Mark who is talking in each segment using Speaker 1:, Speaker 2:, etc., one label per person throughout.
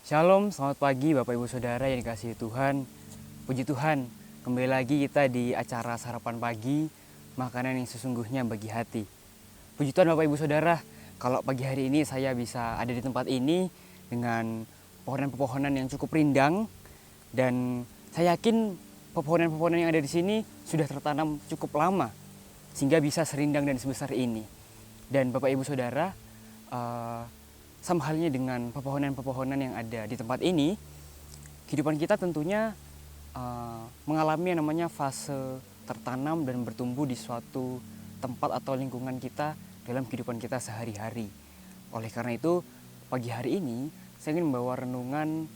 Speaker 1: Shalom, selamat pagi Bapak Ibu Saudara yang dikasihi Tuhan. Puji Tuhan, kembali lagi kita di acara sarapan pagi, makanan yang sesungguhnya bagi hati. Puji Tuhan Bapak Ibu Saudara, kalau pagi hari ini saya bisa ada di tempat ini dengan pepohonan-pepohonan yang cukup rindang, dan saya yakin pepohonan-pepohonan yang ada di sini sudah tertanam cukup lama sehingga bisa serindang dan sebesar ini. Dan Bapak Ibu Saudara, sama halnya dengan pepohonan-pepohonan yang ada di tempat ini, kehidupan kita tentunya mengalami yang namanya fase tertanam dan bertumbuh di suatu tempat atau lingkungan kita dalam kehidupan kita sehari-hari. Oleh karena itu, pagi hari ini saya ingin membawa renungan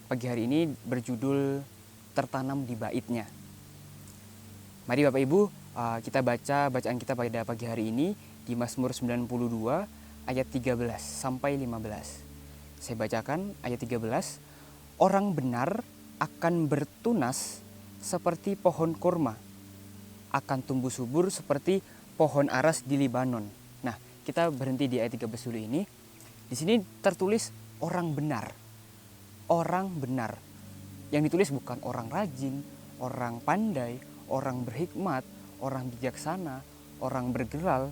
Speaker 1: pagi hari ini berjudul Tertanam di Baitnya. Mari Bapak Ibu, kita baca bacaan kita pada pagi hari ini di Mazmur 92 ayat 13 sampai 15. Saya bacakan ayat 13. Orang benar akan bertunas seperti pohon kurma, akan tumbuh subur seperti pohon aras di Libanon. Nah, kita berhenti di ayat 13 dulu ini. Di sini tertulis orang benar. Orang benar. Yang ditulis bukan orang rajin, orang pandai, orang berhikmat, orang bijaksana, orang bergerak,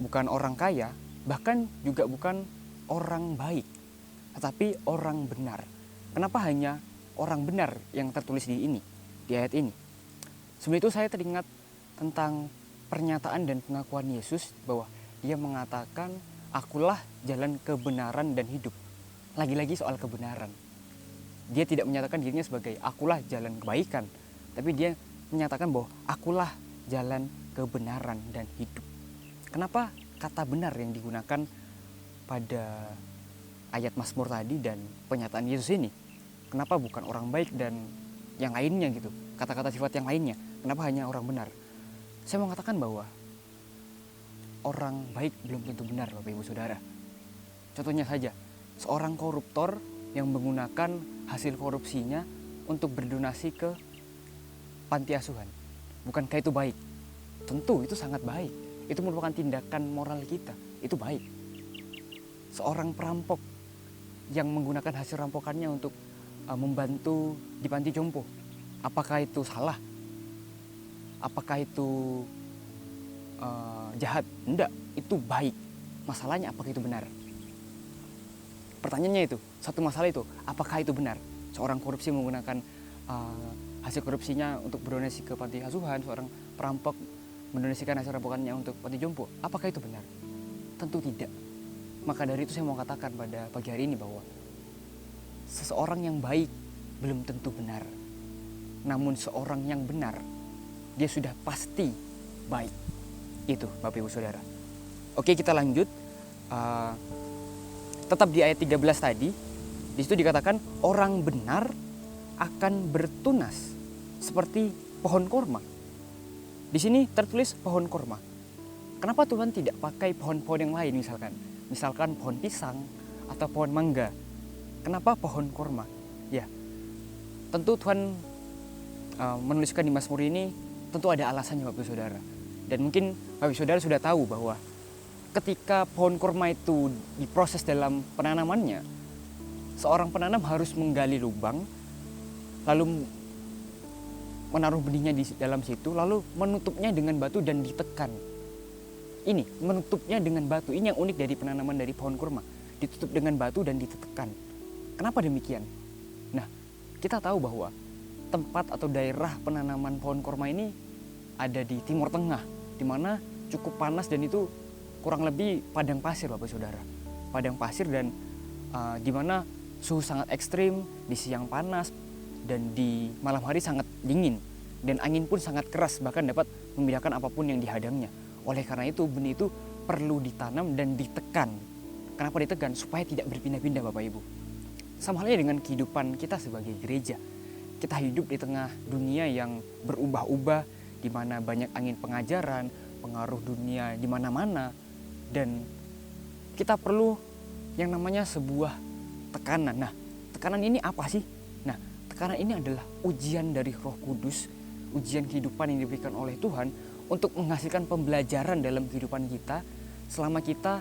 Speaker 1: bukan orang kaya, bahkan juga bukan orang baik, tetapi orang benar. Kenapa hanya orang benar yang tertulis di ayat ini? Sebelum itu saya teringat tentang pernyataan dan pengakuan Yesus bahwa dia mengatakan, akulah jalan kebenaran dan hidup. Lagi-lagi soal kebenaran. Dia tidak menyatakan dirinya sebagai akulah jalan kebaikan, tapi dia menyatakan bahwa akulah jalan kebenaran dan hidup. Kenapa kata benar yang digunakan pada ayat Mazmur tadi dan pernyataan Yesus ini? Kenapa bukan orang baik dan yang lainnya gitu? Kata-kata sifat yang lainnya. Kenapa hanya orang benar? Saya mau katakan bahwa orang baik belum tentu benar, Bapak Ibu Saudara. Contohnya saja, seorang koruptor yang menggunakan hasil korupsinya untuk berdonasi ke panti asuhan. Bukankah itu baik? Tentu itu sangat baik. Itu merupakan tindakan moral kita, itu baik. Seorang perampok yang menggunakan hasil rampokannya untuk membantu di panti jompo, apakah itu salah? Apakah itu jahat? Enggak, itu baik. Masalahnya apakah itu benar? Pertanyaannya itu, satu masalah itu, apakah itu benar? Seorang korupsi menggunakan hasil korupsinya untuk berdonasi ke panti asuhan, seorang perampok mendonasikan hasil rampokannya untuk panti jompo, apakah itu benar? Tentu tidak. Maka dari itu saya mau katakan pada pagi hari ini bahwa seseorang yang baik belum tentu benar. Namun seorang yang benar, dia sudah pasti baik. Itu Bapak Ibu Saudara. Oke, kita lanjut. Tetap di ayat 13 tadi, di situ dikatakan orang benar akan bertunas seperti pohon kurma. Di sini tertulis pohon kurma. Kenapa Tuhan tidak pakai pohon-pohon yang lain misalkan pohon pisang atau pohon mangga? Kenapa pohon kurma? Ya, tentu Tuhan menuliskan di Mazmur ini tentu ada alasannya Bapak Saudara. Dan mungkin Bapak Saudara sudah tahu bahwa ketika pohon kurma itu diproses dalam penanamannya, seorang penanam harus menggali lubang, lalu menaruh benihnya di dalam situ, lalu menutupnya dengan batu dan ditekan. Ini menutupnya dengan batu. Ini yang unik dari penanaman dari pohon kurma. Ditutup dengan batu dan ditekan. Kenapa demikian? Nah, kita tahu bahwa tempat atau daerah penanaman pohon kurma ini ada di Timur Tengah, di mana cukup panas dan itu kurang lebih padang pasir, Bapak Saudara. Padang pasir dan di mana suhu sangat ekstrim, di siang panas, dan di malam hari sangat dingin, dan angin pun sangat keras, bahkan dapat memindahkan apapun yang dihadangnya. Oleh karena itu benih itu perlu ditanam dan ditekan. Kenapa ditekan? Supaya tidak berpindah-pindah Bapak Ibu. Sama halnya dengan kehidupan kita sebagai gereja. Kita hidup di tengah dunia yang berubah-ubah, di mana banyak angin pengajaran, pengaruh dunia di mana-mana, dan kita perlu yang namanya sebuah tekanan. Nah, tekanan ini apa sih? Karena ini adalah ujian dari Roh Kudus, ujian kehidupan yang diberikan oleh Tuhan untuk menghasilkan pembelajaran dalam kehidupan kita selama kita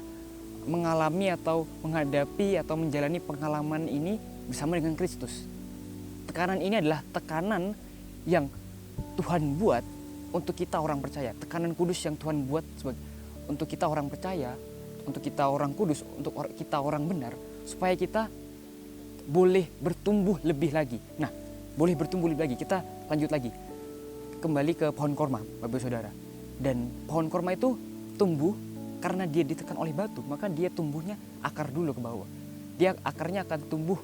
Speaker 1: mengalami atau menghadapi atau menjalani pengalaman ini bersama dengan Kristus. Tekanan ini adalah tekanan yang Tuhan buat untuk kita orang percaya. Tekanan kudus yang Tuhan buat untuk kita orang percaya, untuk kita orang kudus, untuk kita orang benar, supaya kita boleh bertumbuh lebih lagi. Nah, boleh bertumbuh lebih lagi. Kita lanjut lagi. Kembali ke pohon korma, Bapak Saudara. Dan pohon korma itu tumbuh karena dia ditekan oleh batu, maka dia tumbuhnya akar dulu ke bawah. Dia akarnya akan tumbuh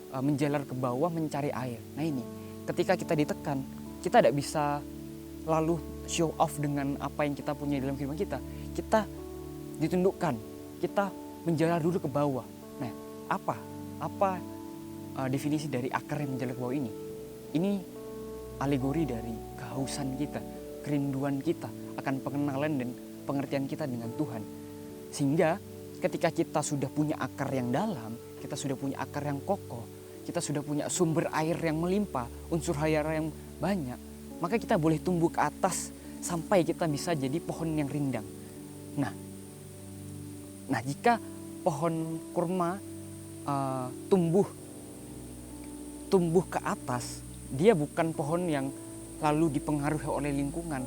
Speaker 1: menjalar ke bawah mencari air. Nah ini, ketika kita ditekan, kita tidak bisa lalu show off dengan apa yang kita punya dalam kehidupan kita. Kita ditundukkan, kita menjalar dulu ke bawah. Nah, apa definisi dari akar yang menjalar ke bawah ini? Ini alegori dari kehausan kita, kerinduan kita akan pengenalan dan pengertian kita dengan Tuhan. Sehingga ketika kita sudah punya akar yang dalam, kita sudah punya akar yang kokoh, kita sudah punya sumber air yang melimpah, unsur hara yang banyak, maka kita boleh tumbuh ke atas sampai kita bisa jadi pohon yang rindang. Nah, jika pohon kurma tumbuh ke atas, dia bukan pohon yang lalu dipengaruhi oleh lingkungan.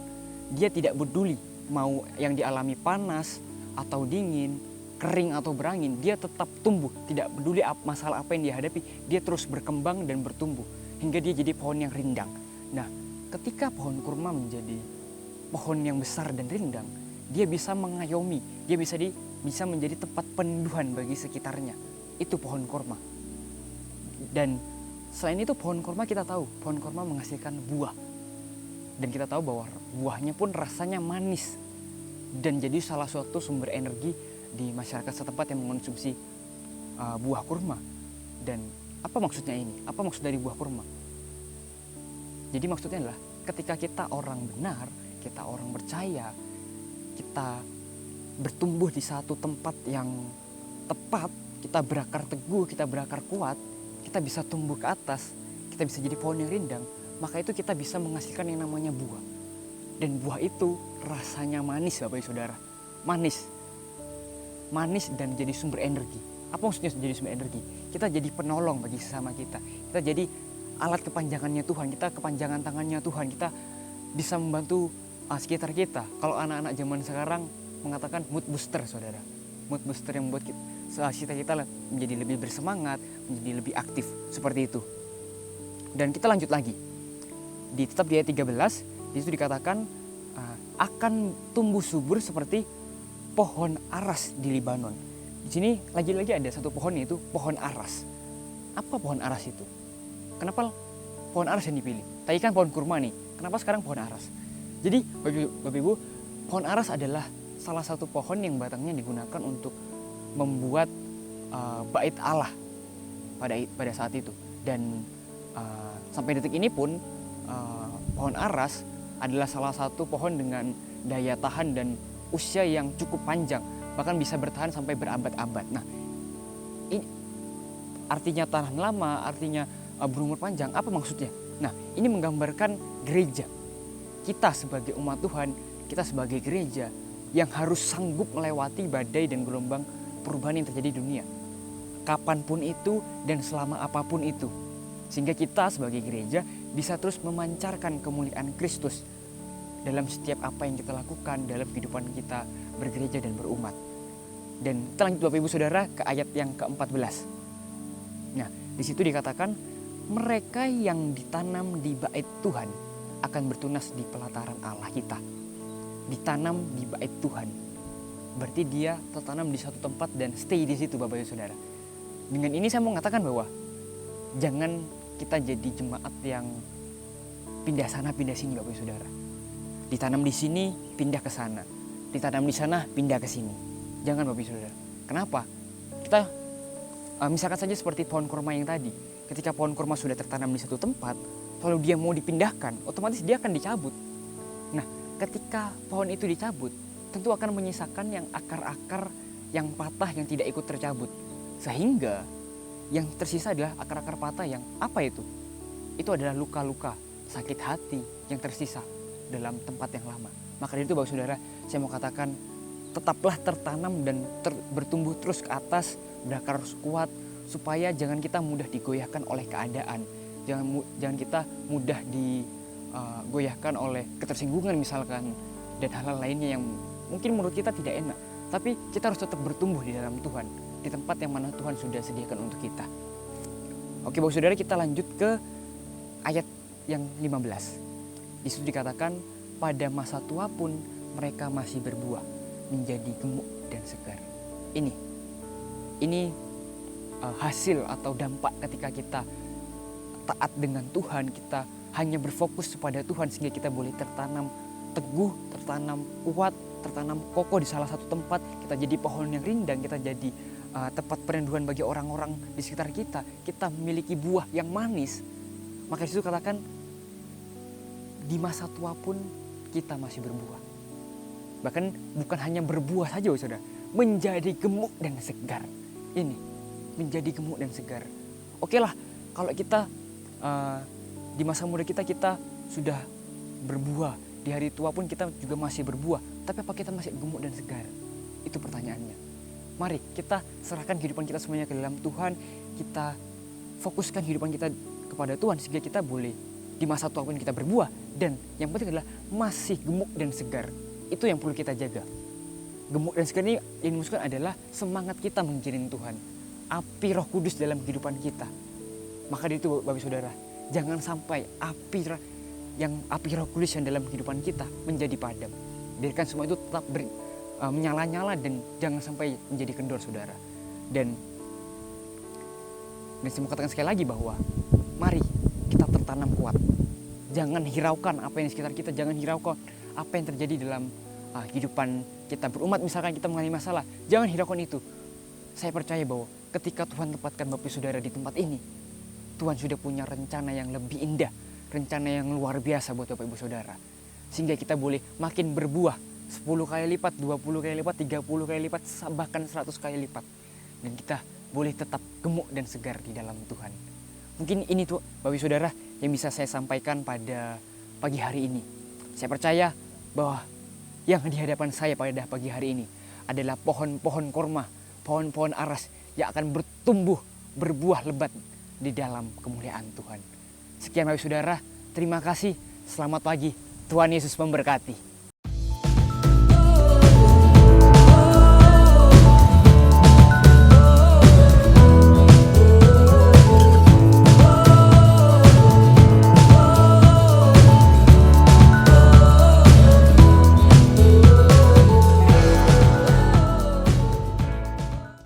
Speaker 1: Dia tidak peduli mau yang dialami panas atau dingin, kering atau berangin, dia tetap tumbuh. Tidak peduli masalah apa yang dia hadapi, dia terus berkembang dan bertumbuh hingga dia jadi pohon yang rindang. Nah, ketika pohon kurma menjadi pohon yang besar dan rindang, dia bisa mengayomi, dia bisa menjadi tempat peneduhan bagi sekitarnya. Itu pohon kurma. Dan selain itu pohon kurma, kita tahu pohon kurma menghasilkan buah. Dan kita tahu bahwa buahnya pun rasanya manis dan jadi salah satu sumber energi di masyarakat setempat yang mengonsumsi buah kurma. Dan apa maksudnya ini? Apa maksud dari buah kurma? Jadi maksudnya adalah ketika kita orang benar, kita orang percaya, kita bertumbuh di satu tempat yang tepat, kita berakar teguh, kita berakar kuat, kita bisa tumbuh ke atas, kita bisa jadi pohon yang rindang, maka itu kita bisa menghasilkan yang namanya buah. Dan buah itu rasanya manis, Bapak Ibu Saudara. Manis dan jadi sumber energi. Apa maksudnya jadi sumber energi? Kita jadi penolong bagi sesama kita. Kita jadi alat kepanjangannya Tuhan, kita kepanjangan tangannya Tuhan, kita bisa membantu sekitar kita. Kalau anak-anak zaman sekarang mengatakan mood booster, Saudara. Mood booster yang membuat kita menjadi lebih bersemangat, menjadi lebih aktif, seperti itu. Dan kita lanjut lagi. Tetap di ayat 13, di situ dikatakan akan tumbuh subur seperti pohon aras di Libanon. Di sini lagi-lagi ada satu pohon, yaitu pohon aras. Apa pohon aras itu? Kenapa pohon aras yang dipilih? Tadi kan pohon kurma nih, kenapa sekarang pohon aras? Jadi Bapak Ibu, pohon aras adalah salah satu pohon yang batangnya digunakan untuk membuat bait Allah pada saat itu. Dan sampai detik ini pun pohon aras adalah salah satu pohon dengan daya tahan dan usia yang cukup panjang, bahkan bisa bertahan sampai berabad-abad. Nah, ini artinya tahan lama, artinya berumur panjang. Apa maksudnya? Nah, ini menggambarkan gereja. Kita sebagai umat Tuhan, kita sebagai gereja yang harus sanggup melewati badai dan gelombang perubahan yang terjadi di dunia. Kapanpun itu dan selama apapun itu. Sehingga kita sebagai gereja bisa terus memancarkan kemuliaan Kristus dalam setiap apa yang kita lakukan dalam kehidupan kita bergereja dan berumat. Dan kita lanjut Bapak Ibu Saudara ke ayat yang ke-14. Nah, di situ dikatakan mereka yang ditanam di bait Tuhan akan bertunas di pelataran Allah kita. Ditanam di bait Tuhan. Berarti dia tertanam di satu tempat dan stay di situ, Bapak Ibu Saudara. Dengan ini saya mau mengatakan bahwa jangan kita jadi jemaat yang pindah sana pindah sini, Bapak Ibu Saudara. Ditanam di sini, pindah ke sana. Ditanam di sana, pindah ke sini. Jangan, Bapak Ibu Saudara. Kenapa? Kita misalkan saja seperti pohon kurma yang tadi. Ketika pohon kurma sudah tertanam di satu tempat, lalu dia mau dipindahkan, otomatis dia akan dicabut. Nah, ketika pohon itu dicabut, tentu akan menyisakan yang akar-akar yang patah yang tidak ikut tercabut. Sehingga yang tersisa adalah akar-akar patah yang apa itu? Itu adalah luka-luka, sakit hati yang tersisa dalam tempat yang lama. Maka dari itu Bapak Saudara, saya mau katakan tetaplah tertanam dan bertumbuh terus ke atas, berakar kuat, supaya jangan kita mudah digoyahkan oleh keadaan. Jangan kita mudah digoyahkan oleh ketersinggungan misalkan, dan hal-hal lainnya yang mungkin menurut kita tidak enak. Tapi kita harus tetap bertumbuh di dalam Tuhan, di tempat yang mana Tuhan sudah sediakan untuk kita. Oke Bapak Saudara, kita lanjut ke ayat yang 15. Di situ dikatakan, pada masa tua pun mereka masih berbuah, menjadi gemuk dan segar. Ini hasil atau dampak ketika kita taat dengan Tuhan, kita hanya berfokus kepada Tuhan, sehingga kita boleh tertanam teguh, tertanam kuat, tertanam kokoh di salah satu tempat. Kita jadi pohon yang rindang, kita jadi tempat perinduan bagi orang-orang di sekitar kita. Kita memiliki buah yang manis. Maka disitu katakan, di masa tua pun kita masih berbuah. Bahkan bukan hanya berbuah saja saudara, menjadi gemuk dan segar. Ini, menjadi gemuk dan segar. Oke lah, kalau kita di masa muda kita sudah berbuah, di hari tua pun kita juga masih berbuah. Tapi apa kita masih gemuk dan segar? Itu pertanyaannya. Mari kita serahkan kehidupan kita semuanya ke dalam Tuhan. Kita fokuskan kehidupan kita kepada Tuhan, sehingga kita boleh di masa tua pun kita berbuah. Dan yang penting adalah masih gemuk dan segar. Itu yang perlu kita jaga. Gemuk dan segar ini yang dimaksudkan adalah semangat kita mengiring Tuhan, api Roh Kudus dalam kehidupan kita. Maka dari itu Bapak Saudara, jangan sampai api Roh Kudus yang dalam kehidupan kita menjadi padam. Biarkan semua itu tetap menyala-nyala dan jangan sampai menjadi kendor saudara. Dan saya mau katakan sekali lagi bahwa mari kita tertanam kuat. Jangan hiraukan apa yang di sekitar kita, jangan hiraukan apa yang terjadi dalam kehidupan kita berumat. Misalkan kita mengalami masalah, jangan hiraukan itu. Saya percaya bahwa ketika Tuhan tempatkan Bapak Saudara di tempat ini, Tuhan sudah punya rencana yang lebih indah, rencana yang luar biasa buat Bapak Ibu Saudara. Sehingga kita boleh makin berbuah 10 kali lipat, 20 kali lipat, 30 kali lipat, bahkan 100 kali lipat. Dan kita boleh tetap gemuk dan segar di dalam Tuhan. Mungkin ini tuh Bapak Ibu Saudara yang bisa saya sampaikan pada pagi hari ini. Saya percaya bahwa yang di hadapan saya pada pagi hari ini adalah pohon-pohon korma, pohon-pohon aras yang akan bertumbuh, berbuah lebat di dalam kemuliaan Tuhan. Sekian Bapak Saudara, terima kasih, selamat pagi, Tuhan Yesus memberkati.